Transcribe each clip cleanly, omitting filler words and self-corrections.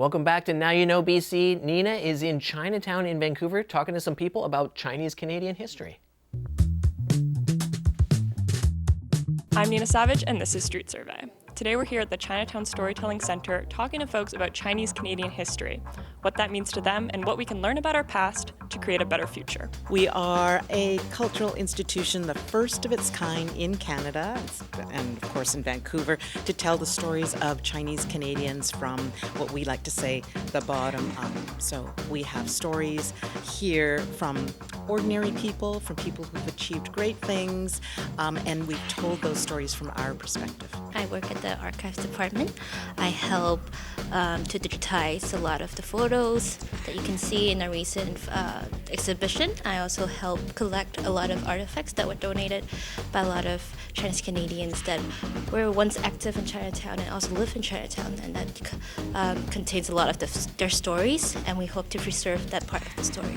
Welcome back to Now You Know BC. Neena is in Chinatown in Vancouver talking to some people about Chinese Canadian history. I'm Neena Savage, and this is Street Survey. Today we're here at the Chinatown Storytelling Centre talking to folks about Chinese Canadian history, what that means to them, and what we can learn about our past to create a better future. We are a cultural institution, the first of its kind in Canada, and of course in Vancouver, to tell the stories of Chinese Canadians from what we like to say, the bottom up. So we have stories here from ordinary people, from people who've achieved great things, and we've told those stories from our perspective. I work at the archives department. I help to digitize a lot of the photos that you can see in a recent exhibition. I also help collect a lot of artifacts that were donated by a lot of Chinese Canadians that were once active in Chinatown and also live in Chinatown, and that contains a lot of their stories, and we hope to preserve that part of the story.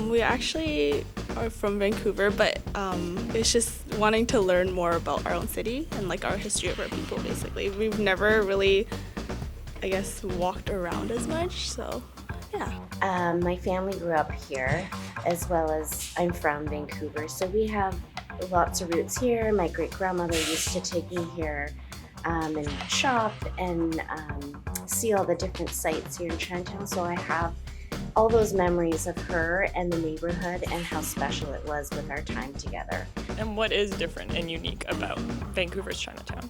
We actually are from Vancouver, but it's just wanting to learn more about our own city and like our history of our people, basically. We've never really, I guess, walked around as much, so yeah. My family grew up here, as well as I'm from Vancouver, so we have lots of roots here. My great-grandmother used to take me here and shop and see all the different sites here in Chinatown, so I have all those memories of her and the neighborhood and how special it was with our time together. And what is different and unique about Vancouver's Chinatown?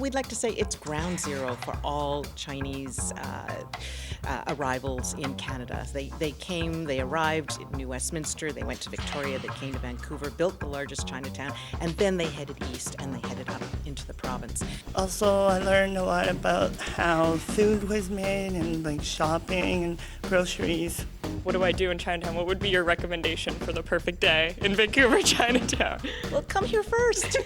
We'd like to say it's ground zero for all Chinese arrivals in Canada. They came, they arrived in New Westminster, they went to Victoria, they came to Vancouver, built the largest Chinatown, and then they headed east and they headed up into the province. Also, I learned a lot about how food was made and like shopping and groceries. What do I do in Chinatown? What would be your recommendation for the perfect day in Vancouver, Chinatown? Well, come here first.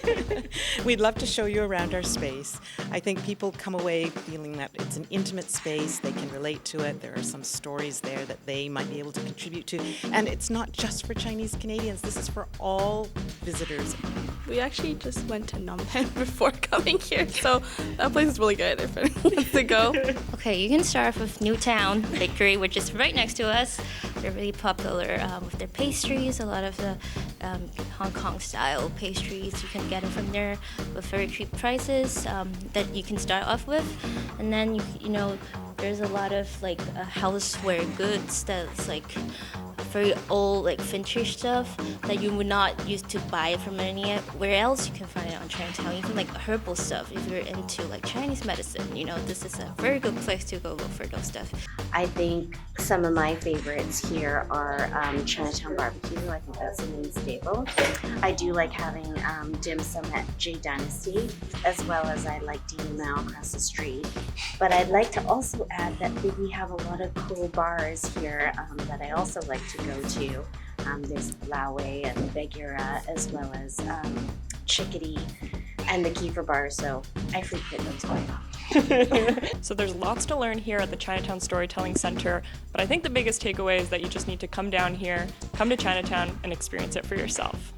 We'd love to show you around our space. I think people come away feeling that it's an intimate space, they can relate to it, there are some stories there that they might be able to contribute to, and it's not just for Chinese Canadians, this is for all visitors. We actually just went to Phnom Penh before coming here, so that place is really good if anyone wants to go. Okay, you can start off with Newtown Bakery, which is right next to us. They're really popular with their pastries, a lot of the Hong Kong style pastries. You can get it from there with very cheap prices that you can start off with. And then, you know, there's a lot of like houseware goods that's like very old, like vintage stuff that you would not use to buy it from anywhere else. You can find it on Chinatown. Even like herbal stuff. If you're into like Chinese medicine, you know, this is a very good place to go look for those stuff. I think some of my favorites here are Chinatown Barbecue. I think that's a main staple. I do like having dim sum at J Dynasty, as well as I like Dina Mao across the street. But I'd like to also add that we have a lot of cool bars here that I also like to go to. There's Lao Wei and Bagheera, as well as Chickadee and the Kiefer bar, so I frequent those quite often. So there's lots to learn here at the Chinatown Storytelling Centre, but I think the biggest takeaway is that you just need to come down here, come to Chinatown, and experience it for yourself.